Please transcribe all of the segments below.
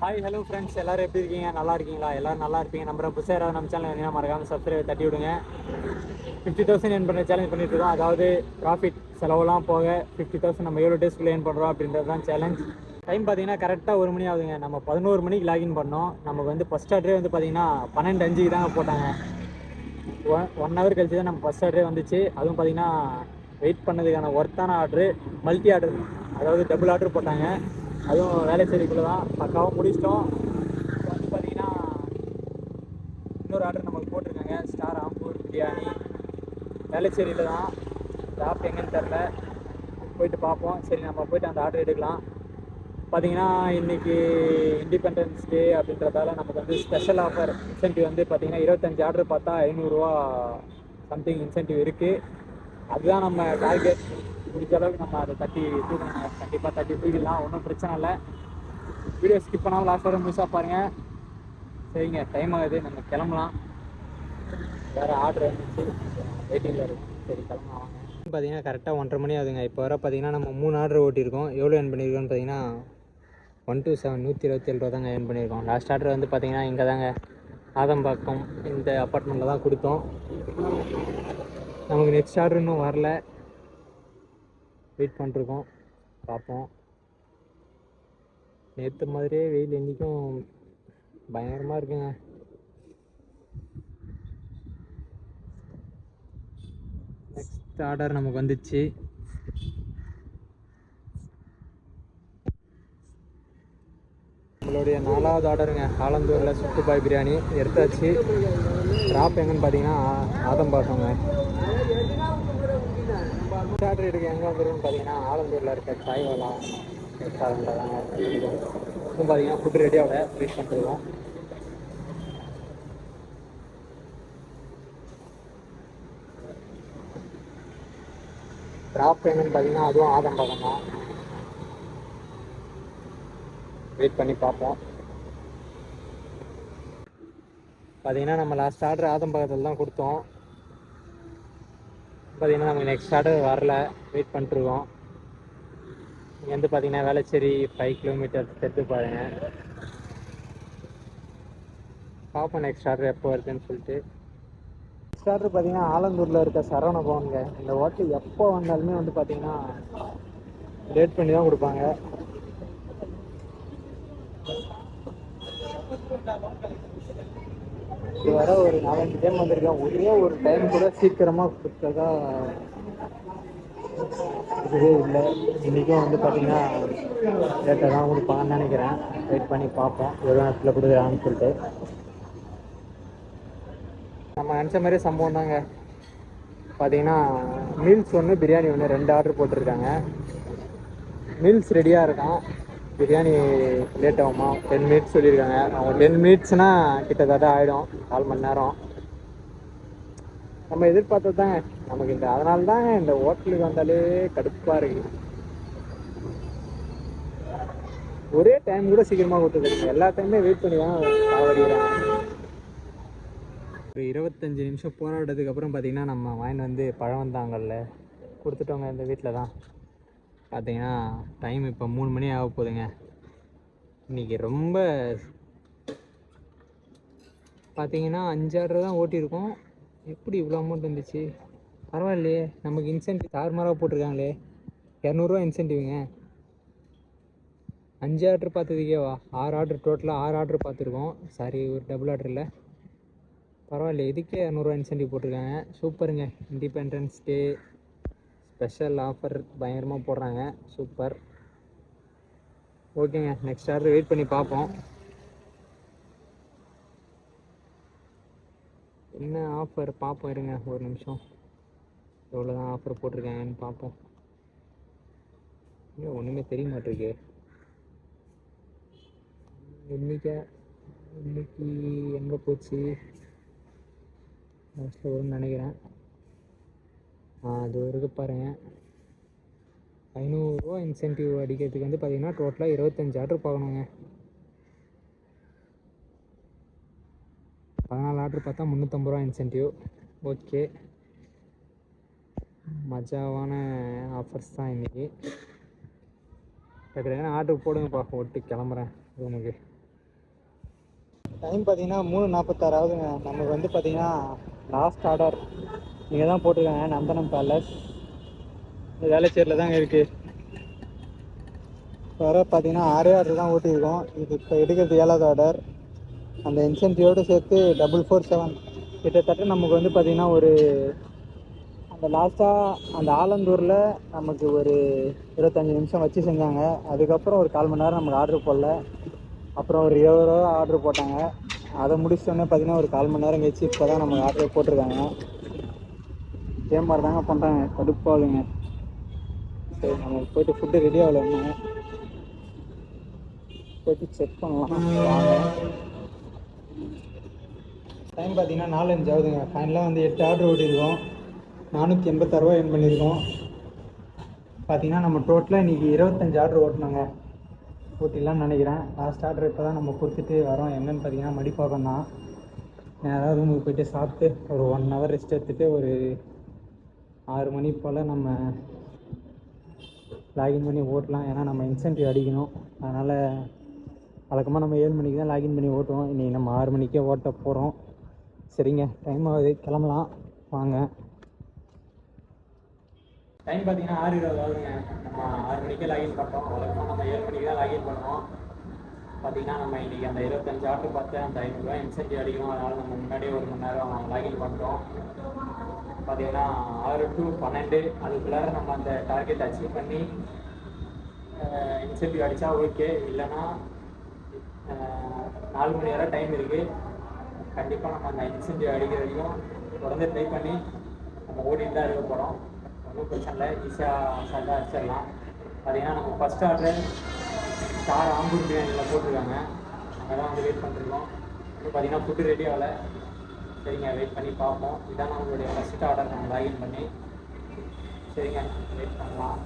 Hi hello friends, எல்லோரும் எப்படி இருக்கீங்க? நல்லா இருக்கீங்களா? எல்லோரும் நல்லா இருப்பீங்க நம்புறேன். புதுசாக யாராவது நம்ம சேனல் வேணா மறக்காமல் சப்ஸ்கிரைப் தட்டி விடுங்க. 50,000 ஏர்ன் பண்ணுற சேலஞ்ச் பண்ணிட்டு இருக்கோம். அதாவது ப்ராஃபிட் செலவுலாம் போக 50,000 நம்ம எவ்வளோ டேஸ்க்குள்ளே ஏர்ன் பண்ணுறோம் அப்படின்றது தான் சேலஞ்ச். டைம் பார்த்தீங்கன்னா கரெக்டாக 1 மணி ஆகுதுங்க. நம்ம 11 மணிக்கு லாகின் பண்ணோம். நமக்கு வந்து ஃபஸ்ட் ஆர்டரே வந்து பார்த்தீங்கன்னா 12:05 தாங்க போட்டாங்க. 1 ஹவர் கழிச்சு தான் நம்ம ஃபஸ்ட் ஆர்டரே வந்துச்சு. அதுவும் பார்த்தீங்கன்னா வெயிட் பண்ணதுக்கான ஒர்த்தான ஆர்டரு, மல்டி ஆர்டர், அதாவது டபுள் ஆர்டர் போட்டாங்க. அதுவும் வேலைச்சேரிக்குள்ளே தான் பக்காவாக முடிச்சிட்டோம். இப்போ வந்து பார்த்தீங்கன்னா இன்னொரு ஆர்டர் நமக்கு போட்டிருக்காங்க, ஸ்டார் ஆம்பூர் பிரியாணி. வேலைச்சேரியில் தான், ஷாப் எங்கேன்னு தெரில, போயிட்டு பார்ப்போம். சரி, நம்ம போய்ட்டு அந்த ஆர்டர் எடுக்கலாம். பார்த்தீங்கன்னா இன்றைக்கி இண்டிபெண்டன்ஸ் டே அப்படின்றதால நமக்கு வந்து ஸ்பெஷல் ஆஃபர் இன்சென்டிவ் வந்து பார்த்திங்கன்னா 25 ஆர்டர் பார்த்தா 500 சம்திங் இன்சென்டிவ் இருக்குது. அதுதான் நம்ம டார்கெட். முடிஞ்ச அளவுக்கு நம்ம அதை தட்டி தூக்கணும். கண்டிப்பாக தட்டி தூக்கிடலாம், ஒன்றும் பிரச்சனை இல்லை. வீடியோ ஸ்கிப் பண்ணாமல் லாஸ்ட் வரை முழுசாக பாருங்கள். சரிங்க, டைம் ஆகுது, நம்ம கிளம்பலாம். வேறு ஆர்டர் வந்துச்சு, வெயிட்டிங்கில் இருக்கும். சரி, கிளம்பலாம் வாங்க. பார்த்தீங்கன்னா கரெக்டாக 1:30 மணி ஆகுதுங்க. இப்போ வர பார்த்தீங்கன்னா நம்ம 3 ஆர்டர் ஓட்டியிருக்கோம். எவ்வளோ ஏர்ன் பண்ணியிருக்கோன்னு பார்த்தீங்கன்னா 127 127 ரூபா தாங்க ஏர்ன் பண்ணியிருக்கோம். லாஸ்ட் ஆர்டர் வந்து பார்த்தீங்கன்னா இங்கே தாங்க, ஆதம்பாக்கம் இந்த அப்பார்ட்மெண்ட்டில் தான் கொடுத்தோம். நமக்கு நெக்ஸ்ட் ஆர்டர் இன்னும் வரல, வெயிட் பண்ணிருக்கோம், பார்ப்போம். நேற்று மாதிரியே வெயில் இன்றைக்கும் பயங்கரமாக இருக்குங்க. நெக்ஸ்ட் ஆர்டர் நமக்கு வந்துச்சு. நம்மளுடைய 4வது ஆர்டருங்க, ஆலந்தூரில் சுட்டுப்பாய் பிரியாணி எடுத்தாச்சு. ட்ராப் எங்கன்னு பார்த்தீங்கன்னா ஆதம்பாக்கங்க. ஆர்டர் எடுக்க எங்கே வந்துருக்குன்னு பார்த்தீங்கன்னா ஆலந்தூரில் இருக்க சாய்வாலா ரெஸ்டாரண்ட்டில் தாங்க. இப்போ பார்த்தீங்கன்னா ஃபுட்டு ரெடியாகல, வெயிட் பண்ணிருக்கோம். ட்ராப் எங்கன்னு பார்த்தீங்கன்னா அதுவும் ஆதம்பாக்கம் தான். வெயிட் பண்ணி பார்ப்போம். பார்த்தீங்கன்னா நம்ம லாஸ்ட் ஆர்டர் ஆதம்பாக்கத்தில் தான் கொடுத்தோம். பார்த்தீங்கன்னா நமக்கு நெக்ஸ்ட் ஆர்டர் வரல, வெயிட் பண்ணிட்டுருக்கோம். இங்கே வந்து பார்த்தீங்கன்னா வேளச்சேரி 5 கிலோமீட்டர் செட்டு பாருங்கள். பார்ப்போம் நெக்ஸ்ட் ஆர்டர் எப்போ வருதுன்னு சொல்லிட்டு. நெக்ஸ்ட் ஆர்டர் பார்த்தீங்கன்னா ஆலந்தூரில் இருக்க சரவண பவனுங்க. இந்த ஹோட்டல் எப்போ வந்தாலுமே வந்து பார்த்தீங்கன்னா லேட் பண்ணி தான் கொடுப்பாங்க. இது வர ஒரு 4-5 டைம் வந்திருக்கேன். ஒரே ஒரு டைம் கூட சீக்கிரமாக கொடுத்ததா இதுவே இல்லை. இன்றைக்கும் வந்து பார்த்தீங்கன்னா லேட்டாக தான் கொடுப்பாங்கன்னு நினைக்கிறேன். வெயிட் பண்ணி பார்ப்போம் எவ்வளோ நேரத்தில் கொடுக்குறாங்கன்னு சொல்லிட்டு. நம்ம நினச்ச மாதிரியே சம்பவம் தாங்க. பார்த்தீங்கன்னா மீல்ஸ் ஒன்று, பிரியாணி ஒன்று, 2 ஆர்டர் போட்டிருக்காங்க. மீல்ஸ் ரெடியாக இருக்கான், பிரியாணி லேட் ஆகுமா, 10 மினிட்ஸ் சொல்லியிருக்காங்க. அவங்க 10 மினிட்ஸ்னால் கிட்டத்தட்ட ஆகிடும் 4 மணி நேரம். நம்ம எதிர்பார்த்தது தாங்க நமக்கு இந்த, அதனால தாங்க இந்த ஹோட்டலுக்கு வந்தாலே கடுப்பாக இருக்குது. ஒரே டைம் கூட சீக்கிரமாக கொடுத்துருக்காங்க. எல்லா டைமே வெயிட் பண்ணி தான் சாவடிக்கிறாங்க. ஒரு 25 நிமிஷம் போராட்டத்துக்கு அப்புறம் பார்த்திங்கன்னா நம்ம வாங்கிட்டு வந்து பழம் வந்தாங்கல்ல கொடுத்துட்டோங்க. இந்த வீட்டில் தான் பார்த்தீங்கன்னா டைம் இப்போ 3 மணி ஆக போகுதுங்க. இன்றைக்கி ரொம்ப பார்த்தீங்கன்னா 5 ஆர்டர் தான் ஓட்டியிருக்கோம். எப்படி இவ்வளோ அமௌண்ட் வந்துச்சு? பரவாயில்லையே, நமக்கு இன்சென்டிவ் தாறுமாறாக போட்டிருக்காங்களே. 200 இன்சென்டிவ்ங்க. 5 ஆர்டர் பார்த்ததுக்கேவா? 6 ஆர்டர், டோட்டலாக 6 ஆர்டர் பார்த்துருக்கோம். சாரி, ஒரு டபுள் ஆர்டரில். பரவாயில்ல, இதுக்கே 200 இன்சென்டிவ் போட்டிருக்காங்க. சூப்பருங்க. இண்டிபெண்டன்ஸ் டே ஸ்பெஷல் ஆஃபர் பயங்கரமாக போடுறாங்க. சூப்பர். ஓகேங்க, நெக்ஸ்ட் ஆர்டர் வெயிட் பண்ணி பார்ப்போம். என்ன ஆஃபர் பார்ப்போம், இருங்க ஒரு நிமிஷம். எவ்வளோ தான் ஆஃபர் போட்டிருக்காங்கன்னு பார்ப்போம். இன்னும் ஒன்றுமே தெரிய மாட்டிருக்கு. இன்னைக்கு எங்கே போச்சு? லாஸ்ட்டில் வரும்னு நினைக்கிறேன். அது இருக்கு பாருங்கள். 500 இன்சென்டிவ் அடிக்கிறதுக்கு வந்து பார்த்தீங்கன்னா டோட்டலாக 25 ஆர்டர் பார்க்கணுங்க. 14 ஆர்டர் பார்த்தா 350 இன்சென்டிவ். ஓகே, மஜாவான ஆஃபர்ஸ் தான் இன்றைக்கி. டக்குனு ஆர்டர் போடுங்கப்பா, ஓட்டு கிளம்புறேன் ரூமுக்கு. டைம் பார்த்தீங்கன்னா 3:46 ஆகுதுங்க. நமக்கு வந்து பார்த்தீங்கன்னா லாஸ்ட் ஆர்டர் இங்கே தான் போட்டிருக்காங்க, நந்தனம் பேலஸ். இந்த வேலைச்சேரியில் தாங்க இருக்குது. வர பார்த்தீங்கன்னா 6 ஆர்டர் தான் ஓட்டியிருக்கோம். இது இப்போ எடுக்கிறது 7வது ஆர்டர். அந்த இன்சென்டிவோடு சேர்த்து 447 கிட்டத்தட்ட நமக்கு வந்து பார்த்திங்கன்னா ஒரு அந்த லாஸ்ட்டாக அந்த ஆலந்தூரில் நமக்கு ஒரு 25 நிமிஷம் வச்சு செஞ்சாங்க. அதுக்கப்புறம் ஒரு 1/4 மணி நேரம் நமக்கு ஆர்டர் போடல. அப்புறம் ஒரு 20 ரூபா ஆர்டர் போட்டாங்க. அதை முடிச்சோடனே பார்த்திங்கன்னா ஒரு 1/4 மணி நேரம் கழிச்சு இப்போ தான் நமக்கு ஆர்டர் போட்டிருக்காங்க. இதே மாதிரி தாங்க பண்ணுறாங்க, கடுப்பாகுங்க. சரி, நம்ம போய்ட்டு ஃபுட்டு ரெடி ஆகலை, இன்னும் போய்ட்டு செக் பண்ணலாம் வாங்க. டைம் பார்த்தீங்கன்னா 4:05 ஆகுதுங்க. ஃபைனலாக வந்து 8 ஆர்டர் ஓட்டியிருக்கோம். 486 ரூபா எர்ன் பண்ணியிருக்கோம். பார்த்தீங்கன்னா நம்ம டோட்டலாக இன்றைக்கி 25 ஆர்டர் ஓட்டினோங்க. ஓட்டிடலான்னு நினைக்கிறேன். லாஸ்ட் ஆர்டர் இப்போ தான் நம்ம கொடுத்துட்டு வரோம். என்னென்னு பார்த்தீங்கன்னா மடிப்பாக்கம் தான். நேராக ரூமுக்கு போய்ட்டு சாப்பிட்டு ஒரு 1 ஹவர் ரெஸ்ட் எடுத்துகிட்டு ஒரு 6 மணி போல் நம்ம லாகின் பண்ணி ஓட்டலாம். ஏன்னா நம்ம இன்சென்டிவ் அடிக்கணும். அதனால் வழக்கமாக நம்ம 7 மணிக்கு தான் லாகின் பண்ணி ஓட்டுவோம். இன்றைக்கி நம்ம 6 மணிக்கே ஓட்ட போகிறோம். சரிங்க, டைம் ஆகுது, கிளம்பலாம் வாங்க. டைம் பார்த்தீங்கன்னா 6:20 ஆகுதுங்க. நம்ம 6 மணிக்கே லாகின் பண்ணுறோம். வழக்கமாக நம்ம 7 மணிக்கு தான் லாகின் பண்ணுவோம். பார்த்தீங்கன்னா நம்ம இன்றைக்கி அந்த 25 ஆர்டர் பார்த்து அந்த 500 ரூபா இன்சென்டிவ் அடிக்கணும். அதனால் நம்ம முன்னாடியே 1 மணி நேரம் லாகின் பண்ணுறோம். பார்த்தீங்கன்னா 6 to 12 அதுக்குள்ளார நம்ம அந்த டார்கெட் அச்சீவ் பண்ணி இன்சென்டிவ் அடித்தா ஓகே. இல்லைன்னா 4 மணி நேரம் டைம் இருக்குது. கண்டிப்பாக நம்ம அந்த இன்சென்டிவ் அடிக்கிற வரைக்கும் தொடர்ந்து ட்ரை பண்ணி நம்ம ஓடிட்டு தான் இருக்க போகிறோம். ஒன்றும் பிரச்சனை இல்லை, ஈஸியாக அசால்ட்டாக அடிச்சிடலாம். பார்த்தீங்கன்னா நம்ம ஃபஸ்ட் ஆர்டர் ஸ்டார் ஆம்பூர் பிரியாணியில் போட்டிருக்காங்க. அங்கே தான் வந்து வெயிட் பண்ணிருக்கோம். இன்னும் பார்த்தீங்கன்னா ஃபுட்டு ரெடி ஆகலை. சரிங்க, வெயிட் பண்ணி பார்ப்போம். இதான் நம்மளுடைய ஃபஸ்ட் ஆர்டர் நம்ம லாகின் பண்ணி. சரிங்க, வெயிட் பண்ணலாம்.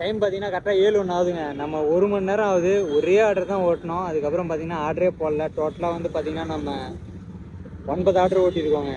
டைம் பார்த்தீங்கன்னா கரெக்டாக 7:01 ஆகுதுங்க. நம்ம 1 மணி நேரம் ஆகுது. ஒரே ஆர்டர் தான் ஓட்டினோம். அதுக்கப்புறம் பார்த்தீங்கன்னா ஆர்டரே போடல. டோட்டலாக வந்து பார்த்தீங்கன்னா நம்ம 9 ஆர்டர் ஓட்டியிருக்கோங்க.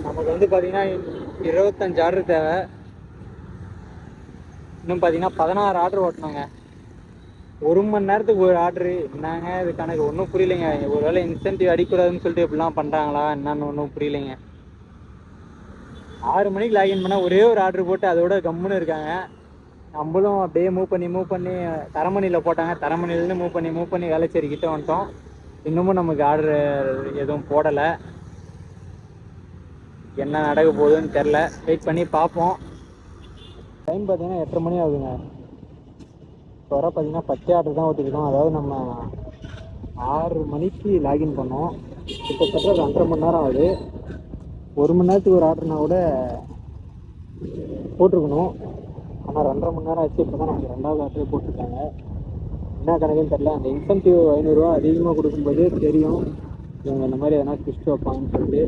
நமக்கு வந்து பார்த்தீங்கன்னா 25 ஆர்டர் தேவை. இன்னும் பார்த்தீங்கன்னா 16 ஆர்டர் ஓட்டணுங்க. 1 மணி நேரத்துக்கு ஒரு ஆர்டரு. என்னங்க இது கணக்கு? ஒன்றும் புரியலைங்க. ஒரு வேளை இன்சென்டிவ் அடிக்கூடாதுன்னு சொல்லிட்டு இப்படிலாம் பண்ணுறாங்களா என்னன்னு ஒன்றும் புரியலைங்க. 6 மணிக்கு லாகின் பண்ணால் ஒரே ஒரு ஆர்டர் போட்டு அதோட கம்முன்னு இருக்காங்க. நம்மளும் அப்படியே மூவ் பண்ணி தரமணியில் போட்டாங்க. தரமணிலேருந்து மூவ் பண்ணி வேலைச்சேரி கிட்ட வந்துட்டோம். இன்னமும் நமக்கு ஆர்டர் எதுவும் போடலை. என்ன நடக்க போகுதுன்னு தெரில. வெயிட் பண்ணி பார்ப்போம். டைம் பார்த்தீங்கன்னா 8:30 மணி ஆகுதுங்க. இப்போ வர பார்த்தீங்கன்னா 10 ஆர்டர் தான் ஓட்டிருக்கோம். அதாவது நம்ம 6 மணிக்கு லாகின் பண்ணோம். கிட்டத்தட்ட 2.5 மணி நேரம் ஆகுது. 1 மணி நேரத்துக்கு ஒரு ஆர்டர்னா கூட போட்டிருக்கணும். ஆனால் 2.5 மணி நேரம் ஆச்சு. இப்போ தான் நமக்கு 2வது ஆர்டரே போட்டிருக்காங்க. என்ன கணக்குன்னு தெரில. அந்த இன்சென்டிவ் 500 ரூபா அதிகமாக கொடுக்கும்போது தெரியும் இவங்க இந்த மாதிரி எதனா ட்விஸ்ட் வைப்பாங்கன்னு சொல்லிட்டு.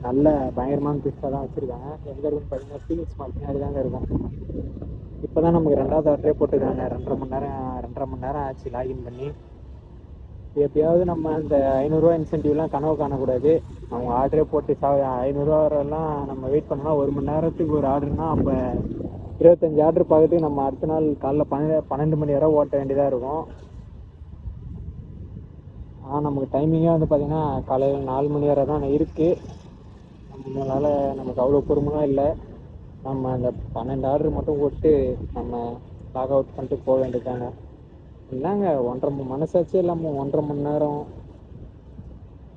நல்ல பயங்கரமான ட்விஸ்ட்டாக தான் வச்சுருக்காங்க. எங்கே இருக்குன்னு பார்த்தீங்கன்னா ஃபீனிக்ஸ் மார்க் மாதிரி தாங்க இருக்கும். இப்போ தான் நமக்கு 2வது ஆர்டரே போட்டுருக்காங்க. 2.5 மணி நேரம் ஆச்சு லாகின் பண்ணி. எப்பயாவது நம்ம அந்த 500 ரூபா இன்சென்டிவ்லாம் கனவு காணக்கூடாது. அவங்க ஆர்டரே போட்டு 500 ரூபா வரலாம் நம்ம வெயிட் பண்ணோம்னா 1 மணி நேரத்துக்கு ஒரு ஆர்டர்னா அப்போ 25 ஆர்டர் பார்க்கறதுக்கு நம்ம அடுத்த நாள் காலைல 12 மணி வரை ஓட்ட வேண்டியதாக இருக்கும். ஆனால் நமக்கு டைமிங்கே வந்து பார்த்திங்கன்னா காலையில் 4 மணி வரை தான் இருக்குது. நம்மளால் நமக்கு அவ்வளோ பொறுமையாக இல்லை. நம்ம அந்த 12 ஆர்டர் மட்டும் போட்டு நம்ம லாக் அவுட் பண்ணிட்டு போக வேண்டியதாங்க. இல்லைங்க, 1.5 மனசாச்சே இல்லாமல் 1.5 மணி நேரம்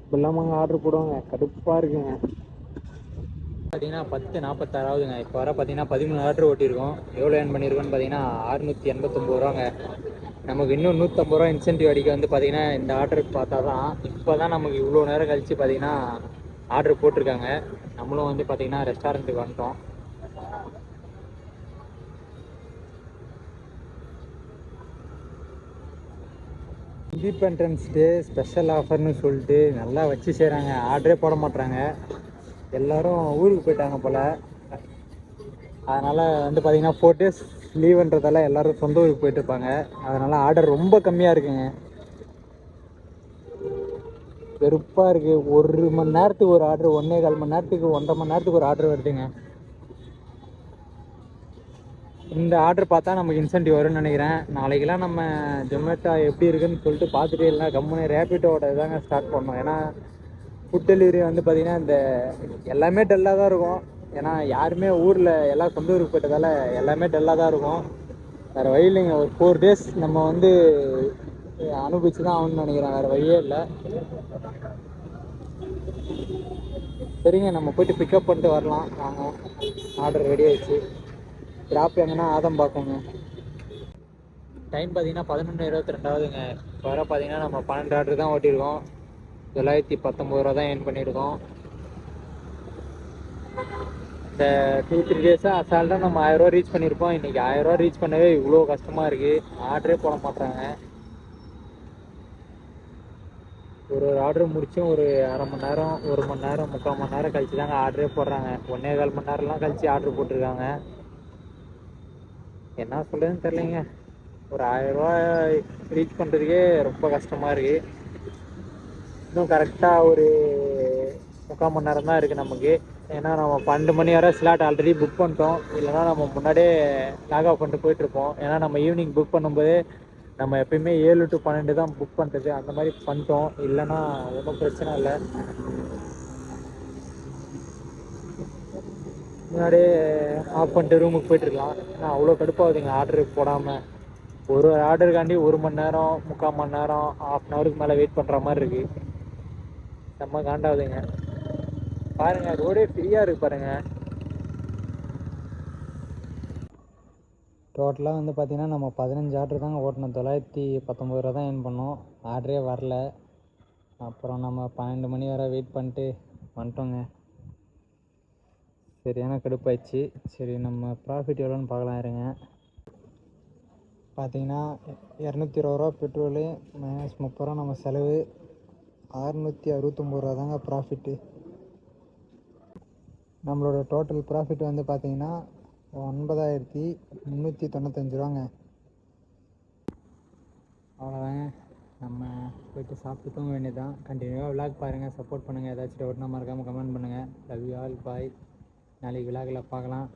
இப்போ இல்லாமல் ஆர்டர் போடுவாங்க. கடுப்பாக இருக்குங்க. பார்த்தீங்கன்னா 10:46 ஆகுதுங்க. இப்போ வர பார்த்தீங்கன்னா 13 ஆர்டர் ஓட்டியிருக்கோம். எவ்வளோ ஏர்ன் பண்ணியிருக்கோன்னு பார்த்தீங்கன்னா 689 ரூபாங்க. நமக்கு இன்னும் 150 ரூபா இன்சென்டிவ் அடிக்க வந்து பார்த்தீங்கன்னா இந்த ஆர்டருக்கு பார்த்தா தான் இப்போ தான் நமக்கு இவ்வளோ நேரம் கழித்து பார்த்தீங்கன்னா ஆர்டர் போட்டிருக்காங்க. நம்மளும் வந்து பார்த்தீங்கன்னா ரெஸ்டாரண்ட்டுக்கு வந்துட்டோம். இண்டிபெண்டன்ஸ் டே ஸ்பெஷல் ஆஃபர்னு சொல்லிட்டு நல்லா வச்சு செய்கிறாங்க. ஆர்டரே போட மாட்றாங்க. எல்லோரும் ஊருக்கு போயிட்டாங்க போல். அதனால் வந்து பார்த்திங்கன்னா 4 days லீவுன்றதால எல்லோரும் சொந்த ஊருக்கு போயிட்டுருப்பாங்க. அதனால் ஆர்டர் ரொம்ப கம்மியாக இருக்குங்க. வெறுப்பாக இருக்குது. 1 மணி நேரத்துக்கு ஒரு ஆர்டர், 1.25 மணி நேரத்துக்கு 1.5 மணி நேரத்துக்கு ஒரு ஆர்டர் வருதுங்க. இந்த ஆர்டர் பார்த்தா நமக்கு இன்சென்டிவ் வரும்னு நினைக்கிறேன். நாளைக்கெல்லாம் நம்ம ஜொமேட்டோ எப்படி இருக்குன்னு சொல்லிட்டு பார்த்துட்டு இல்லைனா கம்முன்னு ரேபிட்டோட இதாங்க ஸ்டார்ட் பண்ணோம். ஏன்னா ஃபுட் டெலிவரி வந்து பார்த்திங்கன்னா இந்த எல்லாமே டல்லாக தான் இருக்கும். ஏன்னா யாருமே ஊரில் எல்லாம் சொந்த ஊருக்கு போயிட்டதால எல்லாமே டல்லாக தான் இருக்கும். வேறு வழி இல்லைங்க. ஒரு 4 days நம்ம வந்து அனுபவிச்சு தான் ஆகணும்னு நினைக்கிறேன். வேறு வழியே இல்லை. சரிங்க, நம்ம போய்ட்டு பிக்கப் பண்ணிட்டு வரலாம். வாங்க, ஆர்டர் ரெடி ஆகிடுச்சு. ட்ராப் எங்கன்னா ஆதம்பாக்கங்க. டைம் பார்த்தீங்கன்னா 11:22 இப்போ வர பார்த்தீங்கன்னா நம்ம 12 ஆர்டர் தான் ஓட்டியிருக்கோம். 919 ரூபா தான் ஏர்ன் பண்ணியிருக்கோம். இந்த 2-3 டேஸாக அசால்ட்டாக நம்ம 1000 ரூபா ரீச் பண்ணியிருப்போம். இன்றைக்கி 1000 ரூபா ரீச் பண்ணவே இவ்வளோ கஷ்டமாக இருக்குது. ஆர்டரே போட மாட்றாங்க. ஒரு ஆர்டர் முடிச்சும் ஒரு அரை மணி நேரம், 1 மணி நேரம், 3/4 மணி நேரம் கழிச்சு தாங்க ஆர்டரே போடுறாங்க. 1.25 மணி நேரம்லாம் கழிச்சு ஆர்டர் போட்டிருக்காங்க. என்ன சொல்கிறதுன்னு தெரிலைங்க. ஒரு 1000 ரூபா ரீச் பண்ணுறதுக்கே ரொம்ப கஷ்டமாக இருக்குது. இன்னும் கரெக்டாக ஒரு 3/4 மணி நேரம் தான் இருக்குது நமக்கு. ஏன்னா நம்ம 12 மணி வரை ஸ்லாட் ஆல்ரெடி புக் பண்ணிட்டோம். இல்லைனா நம்ம முன்னாடியே லாக் ஆஃப் பண்ணிட்டு போயிட்டுருப்போம். ஏன்னா நம்ம ஈவினிங் புக் பண்ணும்போது நம்ம எப்பயுமே 7 to 12 தான் புக் பண்ணுறது. அந்த மாதிரி பண்ணிட்டோம். இல்லைன்னா ஒன்றும் பிரச்சனை இல்லை. முன்னாடியே ஆஃப் பண்ணிட்டு ரூமுக்கு போயிட்டுருக்கலாம். ஏன்னா அவ்வளோ கடுப்பாகுதுங்க ஆர்டரு போடாமல். ஒரு ஆர்டருக்காண்டி 1 மணி நேரம், 3/4 மணி நேரம், ½ ஹவருக்கு மேலே வெயிட் பண்ணுற மாதிரி இருக்குது. செம்ம காண்டாகுதுங்க. பாருங்கள், ரோடே ஃப்ரீயாக இருக்குது பாருங்கள். டோட்டலாக வந்து பார்த்திங்கன்னா நம்ம 15 ஆர்டர் தாங்க ஓட்டணும். 919 ரூபா தான் ஏர்ன் பண்ணோம். ஆர்டரே வரல. அப்புறம் நம்ம 12 மணி வரை வெயிட் பண்ணிட்டு வந்துட்டோங்க. சரியான கடுப்பாயிடுச்சு. சரி, நம்ம ப்ராஃபிட் எவ்வளோன்னு பார்க்கலாம் இருங்க. பார்த்தீங்கன்னா 220 ரூபா பெட்ரோலு -30 ரூபா நம்ம செலவு, 669 ரூபா தாங்க ப்ராஃபிட்டு. நம்மளோட டோட்டல் ப்ராஃபிட் வந்து பார்த்திங்கன்னா 9395 ரூபாங்க. அவ்வளோதாங்க. நம்ம போய்ட்டு சாப்பிட்டு தூங்க வேண்டியது தான். கண்டினியூவாக விளாக் பாருங்கள், சப்போர்ட் பண்ணுங்கள். ஏதாச்சும் டவுட்னா மறக்காமல் கமெண்ட் பண்ணுங்கள். லவ் யூ ஆல், பாய். நாளைக்கு விளாகில் பார்க்கலாம்.